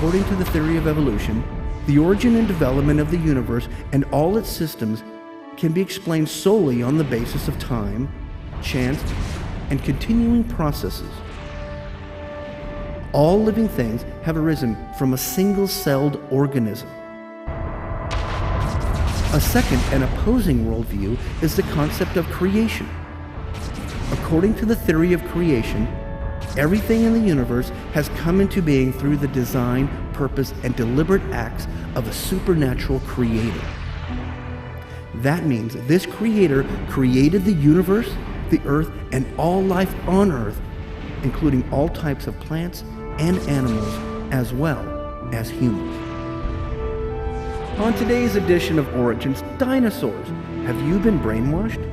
According to the theory of evolution, the origin and development of the universe and all its systems can be explained solely on the basis of time, chance, and continuing processes. All living things have arisen from a single-celled organism. A second and opposing worldview is the concept of creation. According to the theory of creation, everything in the universe has come into being through the design, purpose, and deliberate acts of a supernatural creator. That means this creator created the universe, the earth, and all life on earth, including all types of plants and animals, as well as humans. On today's edition of Origins Dinosaurs, have you been brainwashed?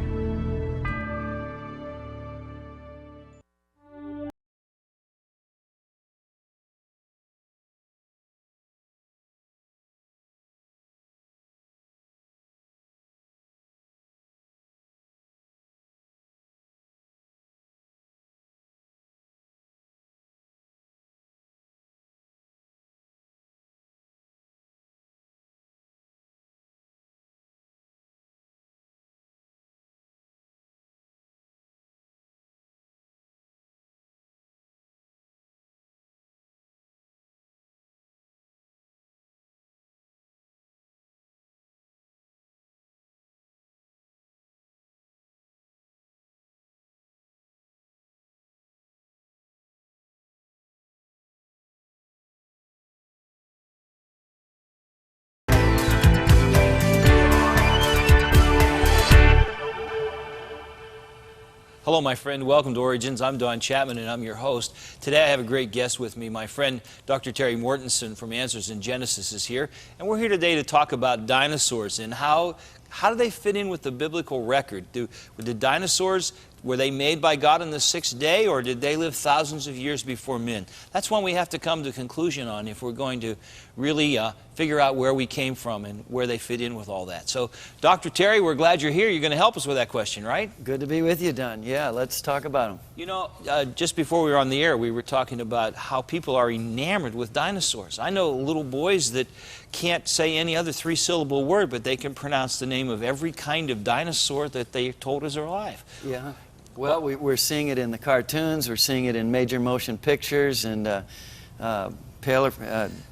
Hello, my friend. Welcome to Origins. I'm Donn Chapman, and I'm your host. Today I have a great guest with me. My friend, Dr. Terry Mortenson from Answers in Genesis is here. And we're here today to talk about dinosaurs and how do they fit in with the biblical record? Did dinosaurs, were they made by God on the sixth day, or did they live thousands of years before men? That's one we have to come to a conclusion on if we're going to really figure out where we came from and where they fit in with all that. So, Dr. Terry, we're glad you're here. You're going to help us with that question, right? Good to be with you, Donn. Yeah, let's talk about them. You know, just before we were on the air, we were talking about how people are enamored with dinosaurs. I know little boys that can't say any other three-syllable word, but they can pronounce the name of every kind of dinosaur that they're told is alive. Yeah. Well, we're seeing it in the cartoons. We're seeing it in major motion pictures and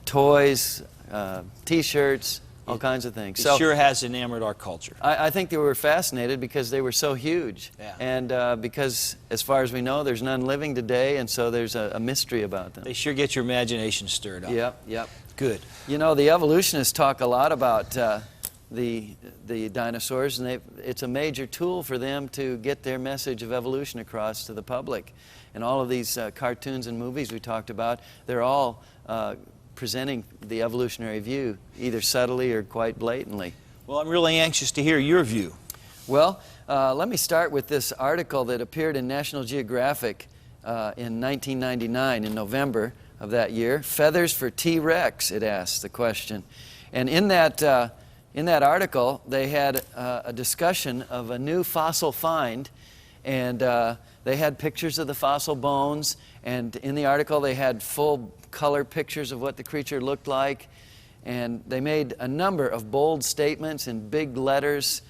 toys, T-shirts, all kinds of things. It sure has enamored our culture. I think they were fascinated because they were so huge. Yeah. And because, as far as we know, there's none living today, and so there's a mystery about them. They sure get your imagination stirred up. Yep, yep. Good. You know, the evolutionists talk a lot about the dinosaurs, and it's a major tool for them to get their message of evolution across to the public. And all of these cartoons and movies we talked about, they're all presenting the evolutionary view, either subtly or quite blatantly. Well, I'm really anxious to hear your view. Well, let me start with this article that appeared in National Geographic in 1999, in November of that year. Feathers for T-Rex, it asks the question. And in that article, they had a discussion of a new fossil find, and they had pictures of the fossil bones, and in the article they had full color pictures of what the creature looked like, and they made a number of bold statements in big letters,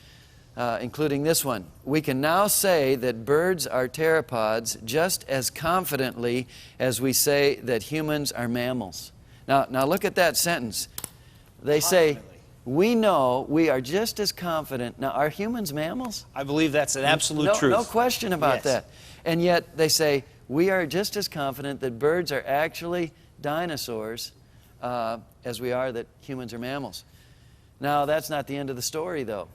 including this one: "We can now say that birds are pteropods just as confidently as we say that humans are mammals." Now look at that sentence. They say, we know, we are just as confident. Now, are humans mammals? I believe that's an absolute truth. No question about that. And yet they say, we are just as confident that birds are actually dinosaurs as we are that humans are mammals. Now, that's not the end of the story, though.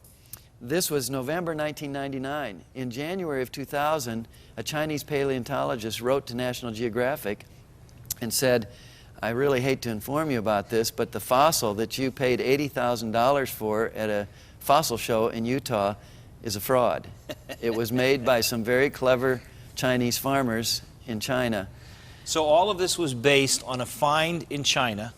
This was November 1999. In January of 2000, a Chinese paleontologist wrote to National Geographic and said, "I really hate to inform you about this, but the fossil that you paid $80,000 for at a fossil show in Utah is a fraud. It was made by some very clever Chinese farmers in China." So all of this was based on a find in China,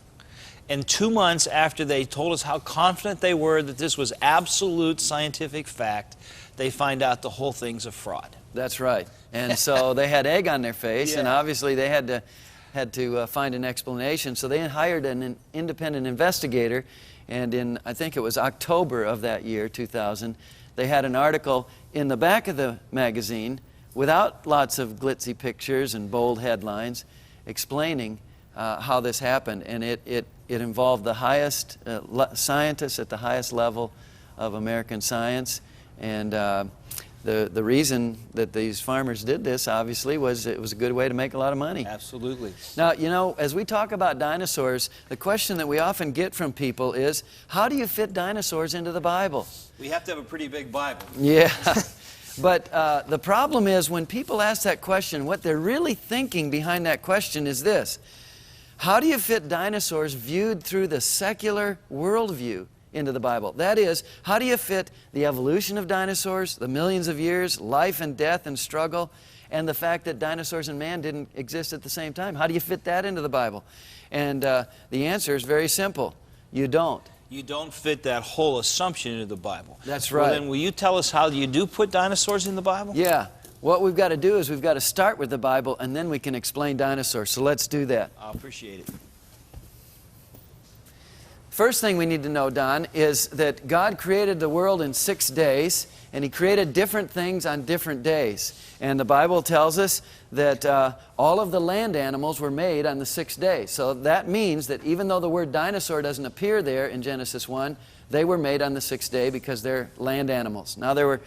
and 2 months after they told us how confident they were that this was absolute scientific fact, they find out the whole thing's a fraud. That's right. And so they had egg on their face, and obviously they had to had to find an explanation. So they hired an independent investigator, and I think it was October of that year, 2000, they had an article in the back of the magazine without lots of glitzy pictures and bold headlines explaining how this happened. And it involved the highest scientists at the highest level of American science. And the reason that these farmers did this, obviously, was it was a good way to make a lot of money. Absolutely. Now, you know, as we talk about dinosaurs, the question that we often get from people is, how do you fit dinosaurs into the Bible? We have to have a pretty big Bible. Yeah. But the problem is, when people ask that question, what they're really thinking behind that question is this: how do you fit dinosaurs viewed through the secular worldview into the Bible? That is, how do you fit the evolution of dinosaurs, the millions of years, life and death and struggle, and the fact that dinosaurs and man didn't exist at the same time? How do you fit that into the Bible? And the answer is very simple: you don't. You don't fit that whole assumption into the Bible. That's right. Well, then will you tell us how you do put dinosaurs in the Bible? Yeah. What we've got to do is we've got to start with the Bible, and then we can explain dinosaurs. So let's do that. I appreciate it. First thing we need to know, Don, is that God created the world in 6 days, and He created different things on different days. And the Bible tells us that all of the land animals were made on the 6th day. So that means that even though the word dinosaur doesn't appear there in Genesis 1, they were made on the 6th day because they're land animals. Now, there were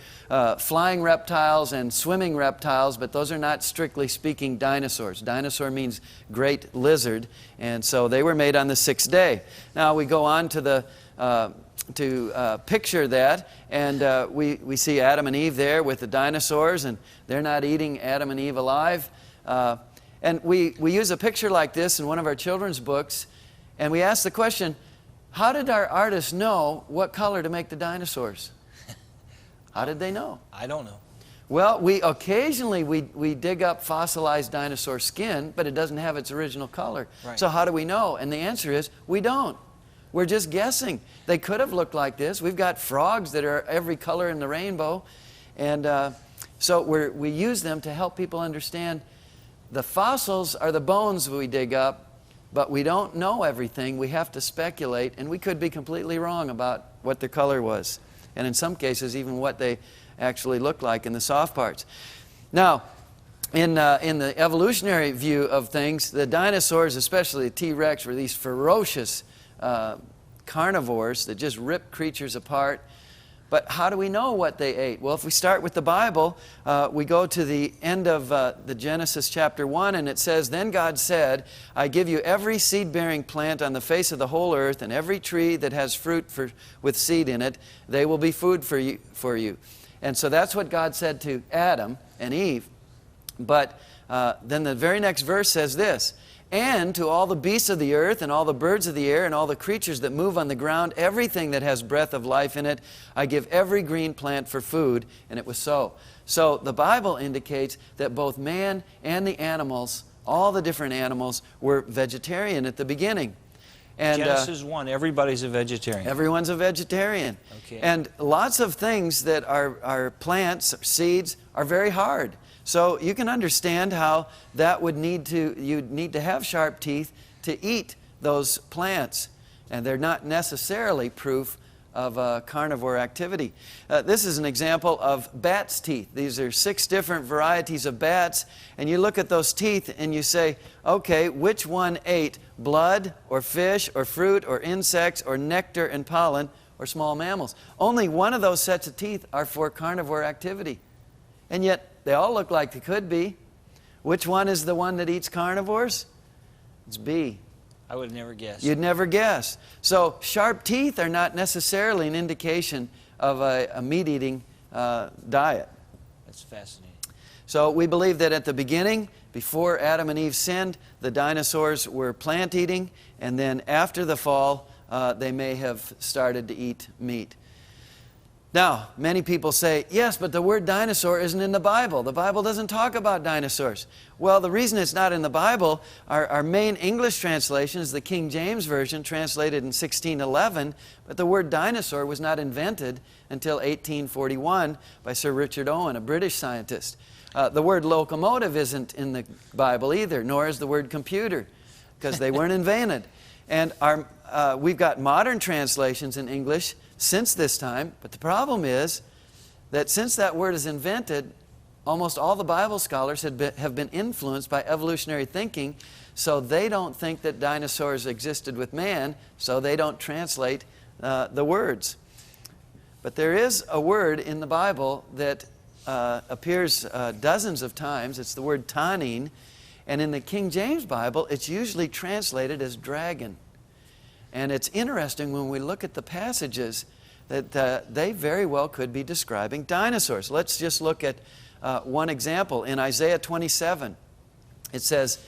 flying reptiles and swimming reptiles, but those are not, strictly speaking, dinosaurs. Dinosaur means great lizard, and so they were made on the 6th day. Now, we go on to picture that, and we see Adam and Eve there with the dinosaurs, and they're not eating Adam and Eve alive. And we use a picture like this in one of our children's books, and we ask the question, how did our artists know what color to make the dinosaurs? How did they know? I don't know. Well, occasionally we dig up fossilized dinosaur skin, but it doesn't have its original color. Right. So how do we know? And the answer is, we don't. We're just guessing. They could have looked like this. We've got frogs that are every color in the rainbow. And so we use them to help people understand the fossils are the bones we dig up, but we don't know everything. We have to speculate, and we could be completely wrong about what their color was, and in some cases even what they actually look like in the soft parts. Now, in the evolutionary view of things, the dinosaurs, especially the T-Rex, were these ferocious carnivores that just ripped creatures apart. But how do we know what they ate? Well, if we start with the Bible, we go to the end of the Genesis chapter 1, and it says, "Then God said, I give you every seed-bearing plant on the face of the whole earth, and every tree that has fruit with seed in it, they will be food for you. And so that's what God said to Adam and Eve. But then the very next verse says this, "And to all the beasts of the earth, and all the birds of the air, and all the creatures that move on the ground, everything that has breath of life in it, I give every green plant for food." And it was so. So the Bible indicates that both man and the animals, all the different animals, were vegetarian at the beginning. And Genesis 1, everybody's a vegetarian. Everyone's a vegetarian. Okay. And lots of things that are plants, seeds, are very hard. So you can understand how that would you'd need to have sharp teeth to eat those plants. And they're not necessarily proof of carnivore activity. This is an example of bats' teeth. These are 6 different varieties of bats. And you look at those teeth and you say, okay, which one ate blood or fish or fruit or insects or nectar and pollen or small mammals? Only one of those sets of teeth are for carnivore activity. And yet, they all look like they could be. Which one is the one that eats carnivores? It's B. I would never guess. You'd never guess. So sharp teeth are not necessarily an indication of a meat-eating diet. That's fascinating. So we believe that at the beginning, before Adam and Eve sinned, the dinosaurs were plant-eating, and then after the fall, they may have started to eat meat. Now, many people say, yes, but the word dinosaur isn't in the Bible. The Bible doesn't talk about dinosaurs. Well, the reason it's not in the Bible, our main English translation is the King James Version, translated in 1611, but the word dinosaur was not invented until 1841 by Sir Richard Owen, a British scientist. The word locomotive isn't in the Bible either, nor is the word computer, because they weren't invented. And we've got modern translations in English since this time, but the problem is that since that word is invented, almost all the Bible scholars have been influenced by evolutionary thinking, so they don't think that dinosaurs existed with man, so they don't translate the words. But there is a word in the Bible that appears dozens of times. It's the word tanin, and in the King James Bible, it's usually translated as dragon. And it's interesting when we look at the passages that they very well could be describing dinosaurs. Let's just look at one example. In Isaiah 27, it says,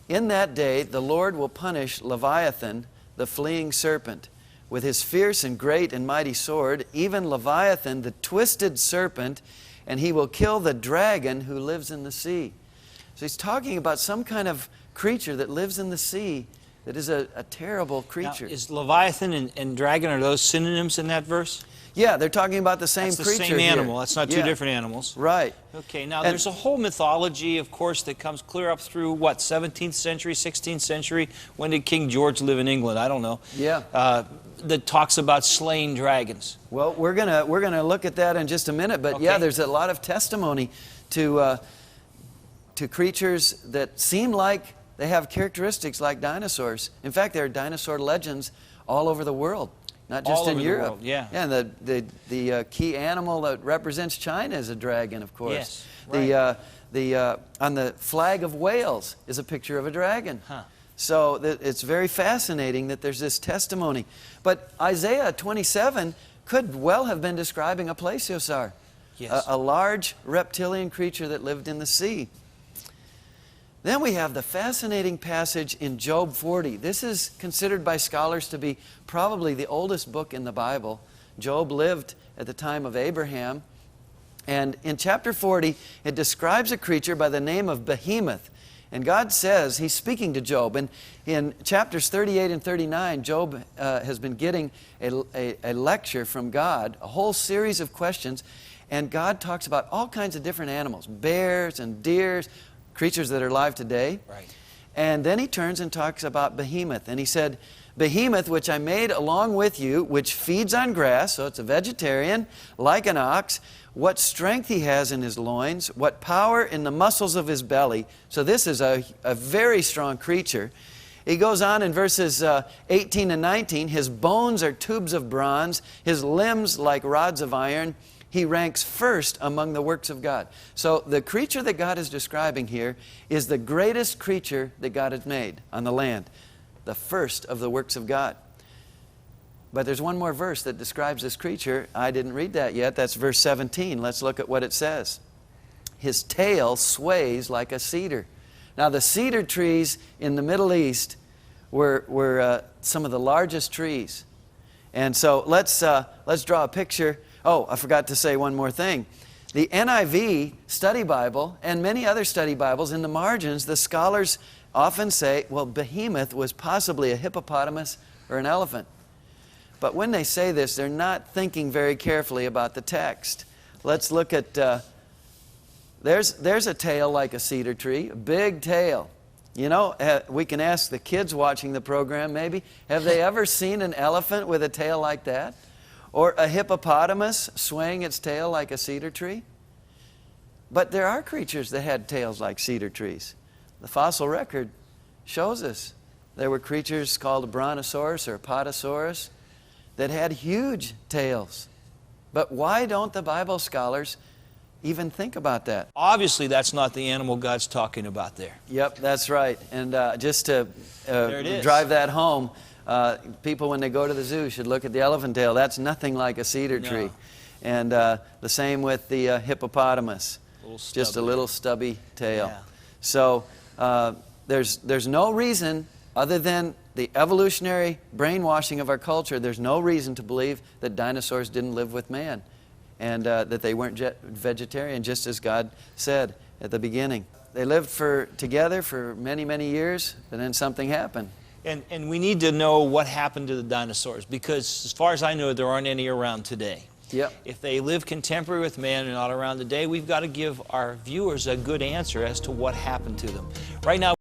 "In that day the Lord will punish Leviathan, the fleeing serpent, with his fierce and great and mighty sword, even Leviathan, the twisted serpent, and he will kill the dragon who lives in the sea." So he's talking about some kind of creature that lives in the sea that is a terrible creature. Now, is Leviathan and dragon, are those synonyms in that verse? Yeah, they're talking about the same That's the creature same animal. here. That's not two different animals. Right. Okay, now there's a whole mythology, of course, that comes clear up through, what, 17th century, 16th century? When did King George live in England? I don't know. Yeah. That talks about slaying dragons. Well, we're gonna look at that in just a minute, but yeah, there's a lot of testimony to creatures that seem like they have characteristics like dinosaurs. In fact, there are dinosaur legends all over the world, not just All in over Europe. the world, yeah. Yeah, and the key animal that represents China is a dragon, of course. Yes, right. On the flag of Wales is a picture of a dragon. Huh. So it's very fascinating that there's this testimony. But Isaiah 27 could well have been describing a plesiosaur, Yes. a large reptilian creature that lived in the sea. Then we have the fascinating passage in Job 40. This is considered by scholars to be probably the oldest book in the Bible. Job lived at the time of Abraham. And in chapter 40, it describes a creature by the name of Behemoth. And God says, He's speaking to Job. And in chapters 38 and 39, Job has been getting a lecture from God, a whole series of questions. And God talks about all kinds of different animals, bears and deers, creatures that are alive today. Right. And then He turns and talks about Behemoth. And He said, "Behemoth, which I made along with you, which feeds on grass," so it's a vegetarian, "like an ox, what strength he has in his loins, what power in the muscles of his belly." So this is a very strong creature. He goes on in verses 18 and 19, "His bones are tubes of bronze, his limbs like rods of iron. He ranks first among the works of God." So the creature that God is describing here is the greatest creature that God has made on the land, the first of the works of God. But there's one more verse that describes this creature. I didn't read that yet. That's verse 17. Let's look at what it says. "His tail sways like a cedar." Now the cedar trees in the Middle East were some of the largest trees. And so let's draw a picture. Oh, I forgot to say one more thing. The NIV study Bible and many other study Bibles, in the margins, the scholars often say, well, Behemoth was possibly a hippopotamus or an elephant. But when they say this, they're not thinking very carefully about the text. Let's look at, there's a tail like a cedar tree, a big tail. You know, we can ask the kids watching the program maybe, have they ever seen an elephant with a tail like that? Or a hippopotamus swaying its tail like a cedar tree? But there are creatures that had tails like cedar trees. The fossil record shows us there were creatures called a brontosaurus or apatosaurus that had huge tails. But why don't the Bible scholars even think about that? Obviously, that's not the animal God's talking about there. Yep, that's right. And just to There it is. drive that home, people when they go to the zoo should look at the elephant tail. That's nothing like a cedar tree. And the same with the hippopotamus. Just a little stubby tail. Yeah. So there's no reason other than the evolutionary brainwashing of our culture. There's no reason to believe that dinosaurs didn't live with man. and that they weren't vegetarian, just as God said at the beginning. They lived together for many, many years, and then something happened. And we need to know what happened to the dinosaurs, because as far as I know, there aren't any around today. Yep. If they live contemporary with man and not around today, we've got to give our viewers a good answer as to what happened to them. Right now,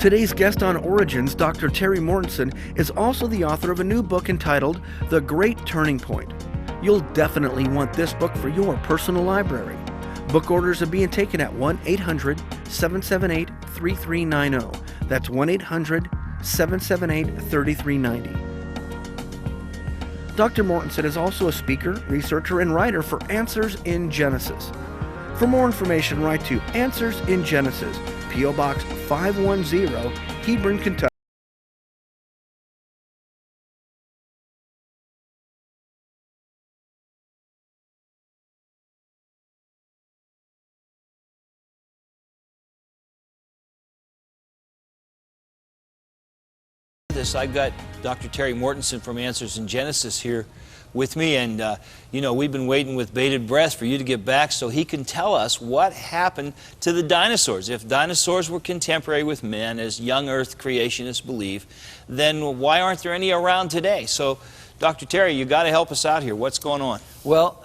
Today's guest on Origins, Dr. Terry Mortenson, is also the author of a new book entitled The Great Turning Point. You'll definitely want this book for your personal library. Book orders are being taken at 1-800-778-3390. That's 1-800-778-3390. Dr. Mortenson is also a speaker, researcher, and writer for Answers in Genesis. For more information, write to Answers in Genesis, P.O. Box 510, Hebron, Kentucky. I've got Dr. Terry Mortenson from Answers in Genesis here with me, and you know, we've been waiting with bated breath for you to get back so he can tell us what happened to the dinosaurs. If dinosaurs were contemporary with men, as young earth creationists believe, then why aren't there any around today? So, Dr. Terry, you got to help us out here. What's going on? Well,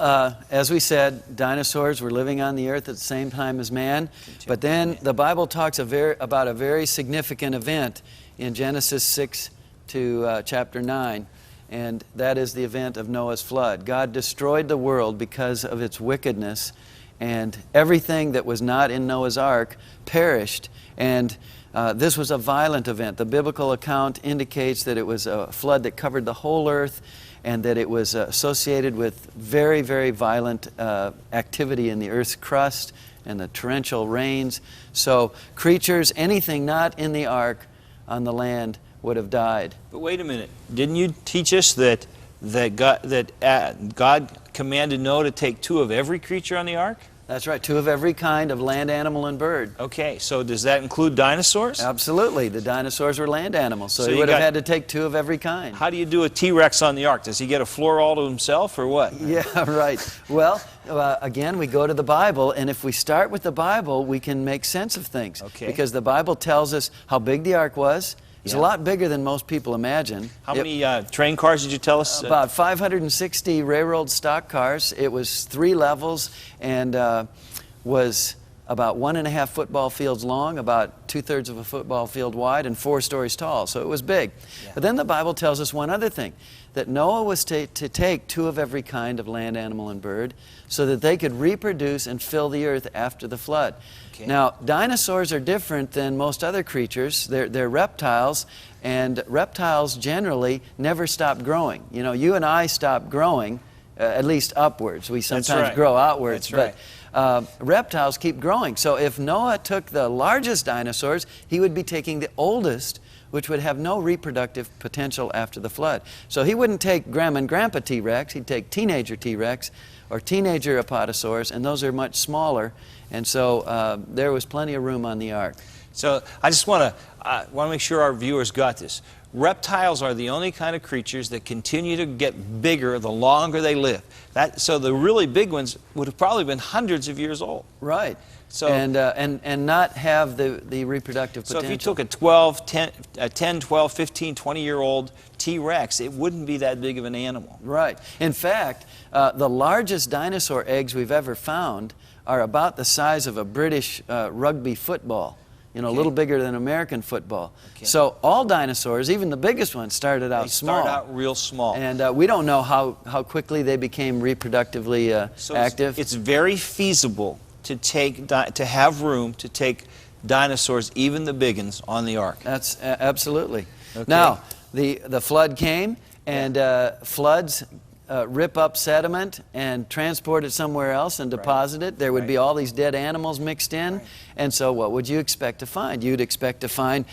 as we said, dinosaurs were living on the earth at the same time as man, but then the Bible talks about a very significant event in Genesis 6 to chapter 9. And that is the event of Noah's flood. God destroyed the world because of its wickedness, and everything that was not in Noah's ark perished. And this was a violent event. The biblical account indicates that it was a flood that covered the whole earth, and that it was associated with very, very violent activity in the earth's crust and the torrential rains. So creatures, anything not in the ark on the land, would have died. But wait a minute. Didn't you teach us that God commanded Noah to take 2 of every creature on the ark? That's right, 2 of every kind of land animal and bird. Okay, so does that include dinosaurs? Absolutely. The dinosaurs were land animals, so he would have had to take 2 of every kind. How do you do a T-Rex on the ark? Does he get a floor all to himself, or what? Yeah, right. Well, again, we go to the Bible, and if we start with the Bible, we can make sense of things. Okay. Because the Bible tells us how big the ark was. It's a lot bigger than most people imagine. How many train cars did you tell us? About 560 railroad stock cars. It was 3 levels and was about 1.5 football fields long, about 2/3 of a football field wide, and 4 stories tall. So it was big. Yeah. But then the Bible tells us one other thing, that Noah was to take 2 of every kind of land, animal, and bird so that they could reproduce and fill the earth after the flood. Okay. Now, dinosaurs are different than most other creatures. They're reptiles, and reptiles generally never stop growing. You know, you and I stop growing, at least upwards. We sometimes grow outwards. That's right. But reptiles keep growing. So if Noah took the largest dinosaurs, he would be taking the oldest, which would have no reproductive potential after the flood. So he wouldn't take Grandma and Grandpa T-Rex, he'd take teenager T-Rex or teenager apatosaurs, and those are much smaller, and so there was plenty of room on the ark. So I just want to make sure our viewers got this. Reptiles are the only kind of creatures that continue to get bigger the longer they live. So the really big ones would have probably been hundreds of years old. Right. So, and not have the reproductive potential. So if you took a 10, 12, 15, 20-year-old T-Rex, it wouldn't be that big of an animal. Right. In fact, the largest dinosaur eggs we've ever found are about the size of a British rugby football. You know, a little bigger than American football. Okay. So all dinosaurs, even the biggest ones, started out small. They start out real small. And we don't know how quickly they became reproductively So active. it's very feasible to have room to take dinosaurs, even the big ones, on the ark. That's absolutely. Okay. Now, the flood came, and floods rip up sediment and transport it somewhere else and deposit it. There would be all these dead animals mixed in. And so what would you expect to find? You'd expect to find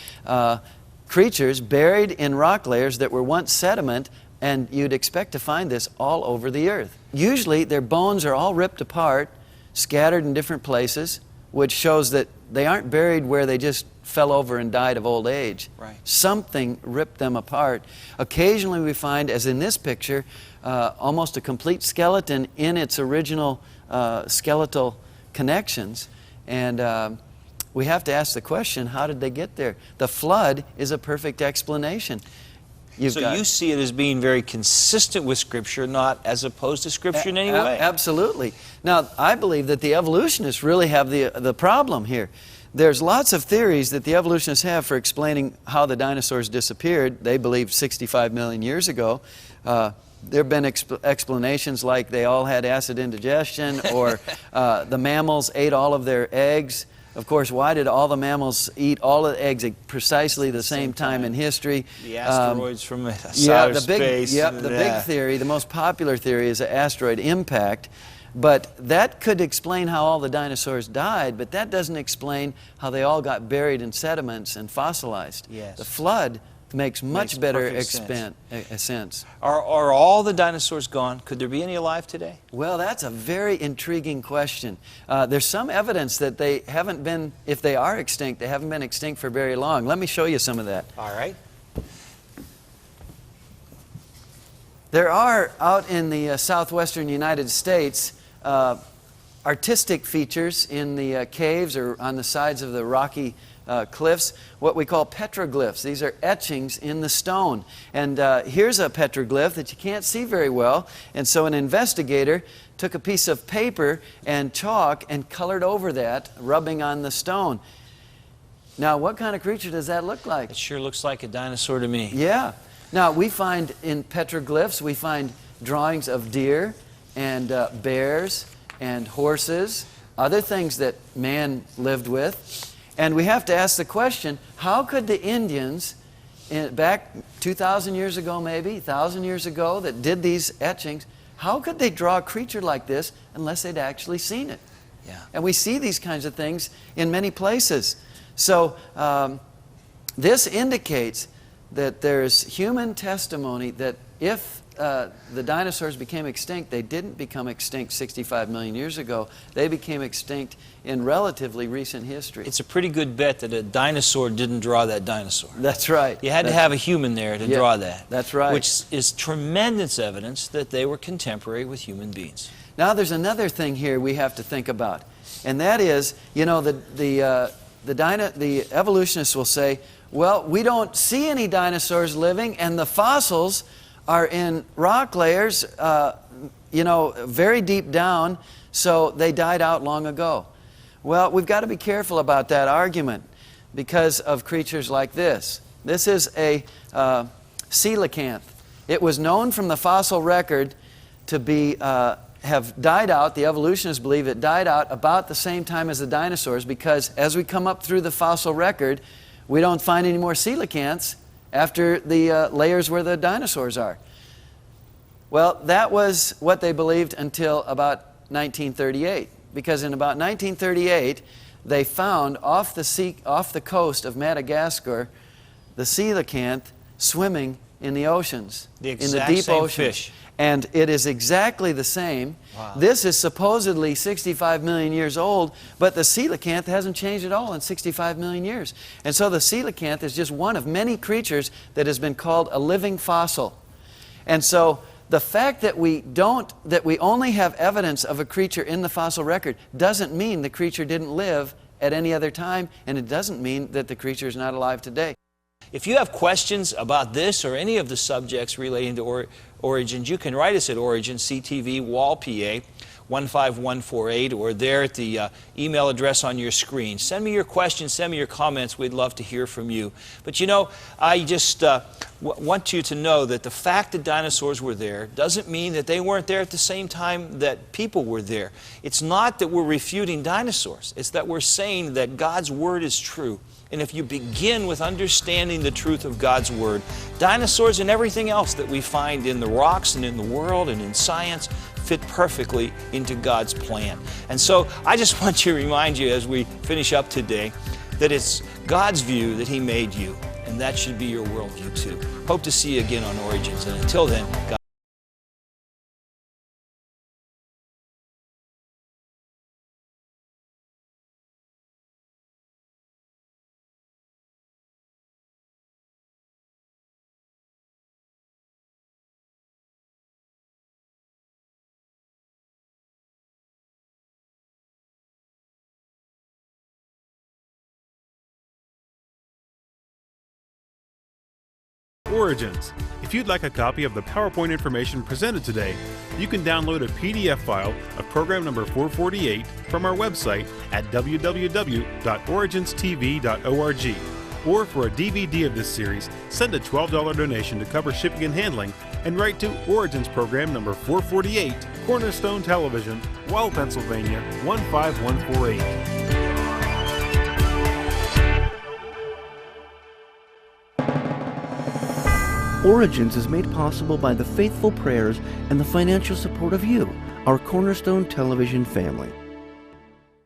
creatures buried in rock layers that were once sediment, and you'd expect to find this all over the earth. Usually their bones are all ripped apart, scattered in different places, which shows that they aren't buried where they just fell over and died of old age. Right. Something ripped them apart. Occasionally we find, as in this picture, almost a complete skeleton in its original skeletal connections. And we have to ask the question, how did they get there? The flood is a perfect explanation. So you see it as being very consistent with Scripture, not as opposed to Scripture in any way. Absolutely. Now, I believe that the evolutionists really have the problem here. There's lots of theories that the evolutionists have for explaining how the dinosaurs disappeared. They believe 65 million years ago. There have been explanations like they all had acid indigestion, or the mammals ate all of their eggs. Of course, why did all the mammals eat all of the eggs at precisely the same time in history? The asteroids from outer space. The big theory, the most popular theory, is asteroid impact. But that could explain how all the dinosaurs died, but that doesn't explain how they all got buried in sediments and fossilized. Yes. The flood makes much better perfect sense. Are all the dinosaurs gone? Could there be any alive today? Well, that's a very intriguing question. There's some evidence that they haven't been, if they are extinct, they haven't been extinct for very long. Let me show you some of that. All right. There are, out in the southwestern United States, artistic features in the caves or on the sides of the rocky cliffs, what we call petroglyphs. These are etchings in the stone. And here's a petroglyph that you can't see very well. And so an investigator took a piece of paper and chalk and colored over that, rubbing on the stone. Now, what kind of creature does that look like? It sure looks like a dinosaur to me. Yeah. Now, we find in petroglyphs, we find drawings of deer and bears and horses, other things that man lived with. And we have to ask the question, how could the Indians, back 2,000 years ago maybe, 1,000 years ago, that did these etchings, how could they draw a creature like this unless they'd actually seen it? Yeah. And we see these kinds of things in many places. So this indicates that there's human testimony that if the dinosaurs became extinct, they didn't become extinct 65 million years ago. They became extinct in relatively recent history. It's a pretty good bet that a dinosaur didn't draw that dinosaur. That's right. You had to have a human there to draw that. That's right. Which is tremendous evidence that they were contemporary with human beings. Now there's another thing here we have to think about. And that is, you know, the evolutionists will say, well, we don't see any dinosaurs living, and the fossils are in rock layers, you know, very deep down, so they died out long ago. Well, we've got to be careful about that argument because of creatures like this. This is a coelacanth. It was known from the fossil record to be have died out. The evolutionists believe it died out about the same time as the dinosaurs, because as we come up through the fossil record, we don't find any more coelacanths after the layers where the dinosaurs are. Well, that was what they believed until about 1938, because in about 1938 they found off the coast of Madagascar the coelacanth swimming in the oceans, in the deep oceans. Fish. And it is exactly the same. Wow. This is supposedly 65 million years old, but the coelacanth hasn't changed at all in 65 million years. And so the coelacanth is just one of many creatures that has been called a living fossil. And so the fact that we only have evidence of a creature in the fossil record doesn't mean the creature didn't live at any other time, and it doesn't mean that the creature is not alive today. If you have questions about this or any of the subjects relating to Origins, you can write us at Origins, CTV, Wall, PA, 15148, or there at the email address on your screen. Send me your questions, send me your comments. We'd love to hear from you. But you know, I just want you to know that the fact that dinosaurs were there doesn't mean that they weren't there at the same time that people were there. It's not that we're refuting dinosaurs. It's that we're saying that God's Word is true. And if you begin with understanding the truth of God's Word, dinosaurs and everything else that we find in the rocks and in the world and in science fit perfectly into God's plan. And so I just want to remind you as we finish up today that it's God's view that He made you, and that should be your worldview too. Hope to see you again on Origins, and until then, God Origins. If you'd like a copy of the PowerPoint information presented today, you can download a PDF file of program number 448 from our website at www.originstv.org. Or for a DVD of this series, send a $12 donation to cover shipping and handling and write to Origins program number 448, Cornerstone Television, Wall, Pennsylvania 15148. Origins is made possible by the faithful prayers and the financial support of you, our Cornerstone Television family.